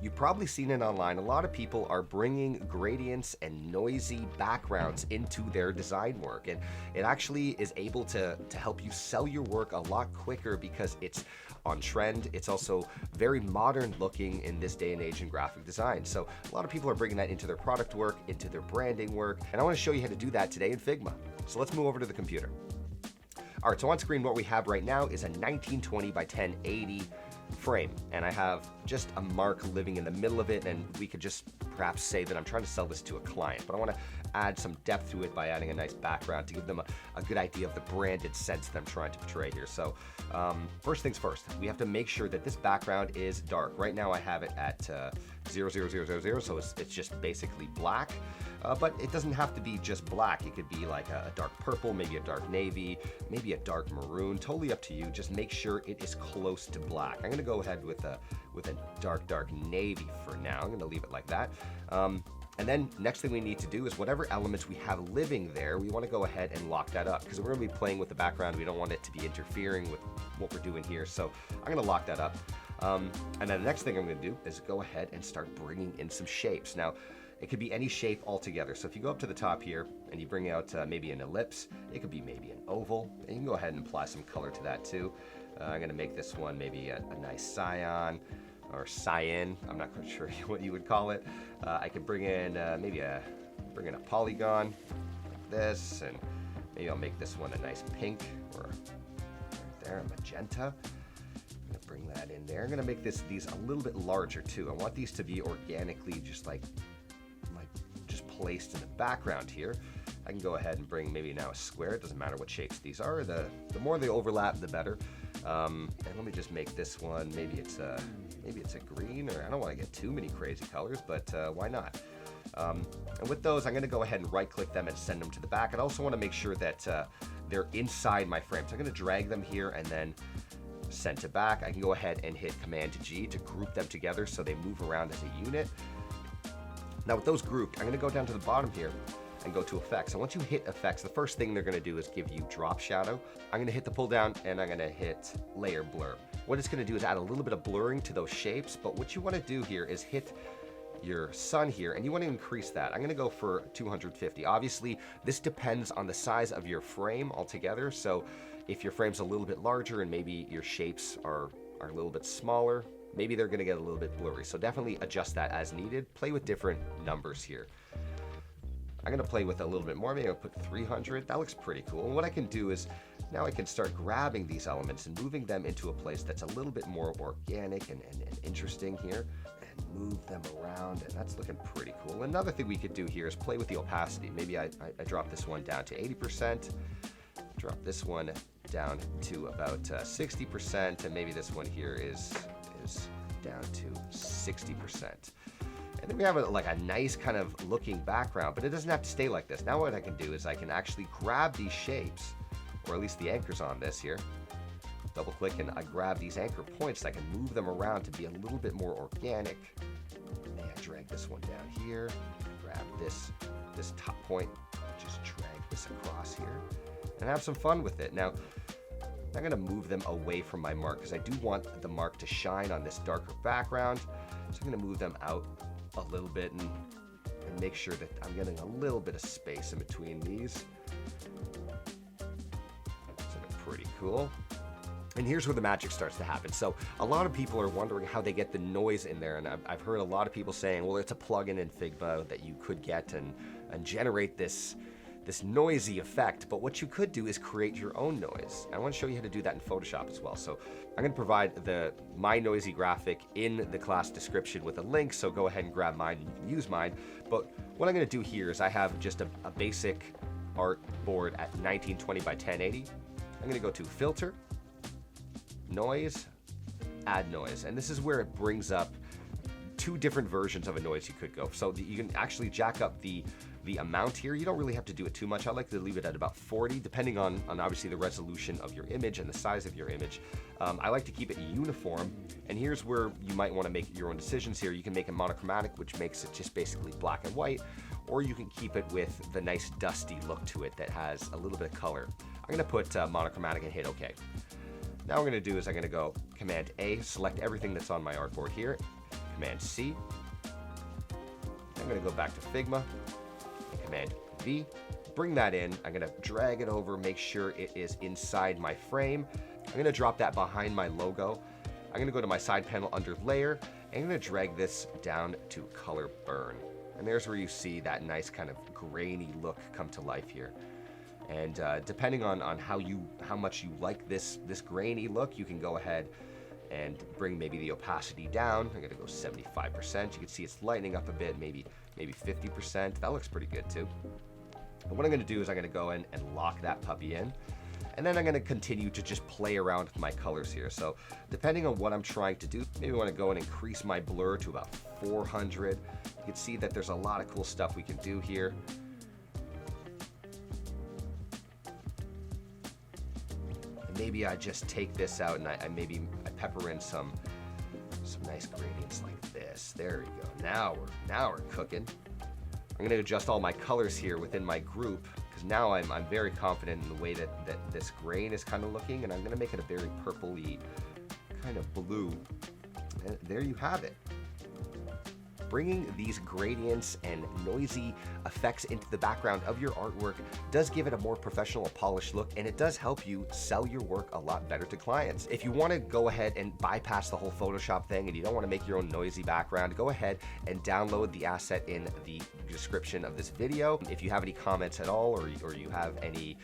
You've probably seen it online. A lot of people are bringing gradients and noisy backgrounds into their design work, and it actually is able to help you sell your work a lot quicker because it's on trend. It's also very modern looking in this day and age in graphic design. So a lot of people are bringing that into their product work, into their branding work, and I want to show you how to do that today in Figma. So let's move over to the computer. All right, so on screen what we have right now is a 1920 by 1080 frame, and I have just a mark living in the middle of it, and we could just perhaps say that I'm trying to sell this to a client, but I want to add some depth to it by adding a nice background to give them a good idea of the branded sense that I'm trying to portray here. So first things first, we have to make sure that this background is dark. Right now I have it at 00000, so it's just basically black, but it doesn't have to be just black. It could be like a dark purple, maybe a dark navy, maybe a dark maroon, totally up to you. Just make sure it is close to black. I'm gonna go ahead with a dark navy for now. I'm gonna leave it like that. And then next thing we need to do is whatever elements we have living there, we want to go ahead and lock that up because we're going to be playing with the background. We don't want it to be interfering with what we're doing here. So I'm going to lock that up. And then the next thing I'm going to do is go ahead and start bringing in some shapes. Now, it could be any shape altogether. So if you go up to the top here and you bring out maybe an ellipse, it could be maybe an oval. And you can go ahead and apply some color to that too. I'm going to make this one maybe a nice cyan or cyan. I'm not quite sure what you would call it. I could bring in bring in a polygon like this, and maybe I'll make this one a nice pink, or right there, a magenta. I'm gonna bring that in there. I'm gonna make these a little bit larger too. I want these to be organically just like just placed in the background here. I can go ahead and bring maybe now a square. It doesn't matter what shapes these are. The more they overlap, the better. And let me just make this one, maybe it's a green, or I don't want to get too many crazy colors, but why not? And with those, I'm going to go ahead and right click them and send them to the back. I also want to make sure that they're inside my frame. So I'm going to drag them here and then send to back. I can go ahead and hit Command G to group them together so they move around as a unit. Now with those grouped, I'm going to go down to the bottom here and go to effects. And once you hit effects, the first thing they're going to do is give you drop shadow. I'm going to hit the pull down and I'm going to hit layer blur. What it's going to do is add a little bit of blurring to those shapes, but what you want to do here is hit your sun here and you want to increase that. I'm going to go for 250. Obviously, this depends on the size of your frame altogether. So if your frame's a little bit larger and maybe your shapes are a little bit smaller, maybe they're going to get a little bit blurry. So definitely adjust that as needed. Play with different numbers here. I'm going to play with a little bit more. Maybe I'll put 300. That looks pretty cool. And what I can do is now I can start grabbing these elements and moving them into a place that's a little bit more organic and interesting here, and move them around, and that's looking pretty cool. Another thing we could do here is play with the opacity. Maybe I drop this one down to 80%, drop this one down to about 60%, and maybe this one here is down to 60%. And then we have a nice kind of looking background, but it doesn't have to stay like this. Now what I can do is I can actually grab these shapes, or at least the anchors on this here, double click, and I grab these anchor points. I can move them around to be a little bit more organic. May I drag this one down here, grab this top point, just drag this across here, and have some fun with it. Now, I'm gonna move them away from my mark because I do want the mark to shine on this darker background. So I'm gonna move them out a little bit and make sure that I'm getting a little bit of space in between these. That's pretty cool. And here's where the magic starts to happen. So a lot of people are wondering how they get the noise in there, and I've heard a lot of people saying, well, it's a plugin in Figma that you could get and generate this noisy effect. But what you could do is create your own noise. I want to show you how to do that in Photoshop as well. So I'm going to provide my noisy graphic in the class description with a link, so go ahead and grab mine and you can use mine. But what I'm going to do here is I have just a basic art board at 1920 by 1080. I'm going to go to Filter, Noise, Add Noise, and this is where it brings up two different versions of a noise you could go. So you can actually jack up the amount here. You don't really have to do it too much. I like to leave it at about 40, depending on obviously the resolution of your image and the size of your image. I like to keep it uniform, and here's where you might want to make your own decisions here. You can make it monochromatic, which makes it just basically black and white, or you can keep it with the nice dusty look to it that has a little bit of color. I'm going to put monochromatic and hit OK. Now what I'm going to do is I'm going to go Command A, select everything that's on my artboard here, Command C. I'm going to go back to Figma, and Command V. Bring that in. I'm going to drag it over, make sure it is inside my frame. I'm going to drop that behind my logo. I'm going to go to my side panel under Layer, and I'm going to drag this down to Color Burn. And there's where you see that nice kind of grainy look come to life here. And depending on how much you like this grainy look, you can go ahead and bring maybe the opacity down. I'm going to go 75%. You can see it's lightening up a bit, maybe 50%. That looks pretty good too. And what I'm going to do is I'm going to go in and lock that puppy in. And then I'm going to continue to just play around with my colors here. So depending on what I'm trying to do, maybe I want to go and increase my blur to about 400. You can see that there's a lot of cool stuff we can do here. And maybe I just take this out and I pepper in some nice gradients like this. There we go. Now we're cooking. I'm going to adjust all my colors here within my group, because now I'm very confident in the way that this grain is kind of looking, and I'm going to make it a very purpley kind of blue. And there you have it. Bringing these gradients and noisy effects into the background of your artwork does give it a more professional, polished look, and it does help you sell your work a lot better to clients. If you want to go ahead and bypass the whole Photoshop thing and you don't want to make your own noisy background, go ahead and download the asset in the description of this video. If you have any comments at all, or you have any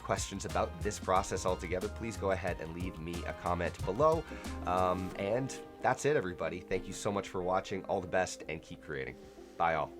questions about this process altogether, please go ahead and leave me a comment below. And that's it, everybody. Thank you so much for watching. All the best, and keep creating. Bye, all.